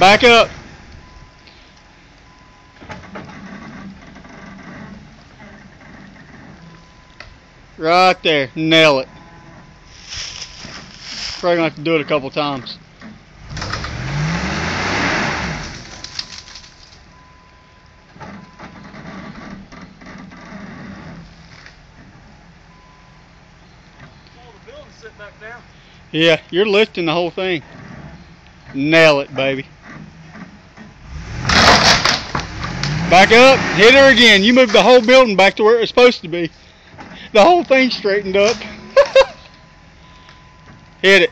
Back up. Right there. Nail it. Probably gonna have to do it a couple times. Sit back down. Yeah, you're lifting the whole thing. Nail it, baby. Back up. Hit her again. You moved the whole building back to where it was supposed to be. The whole thing straightened up. Hit it.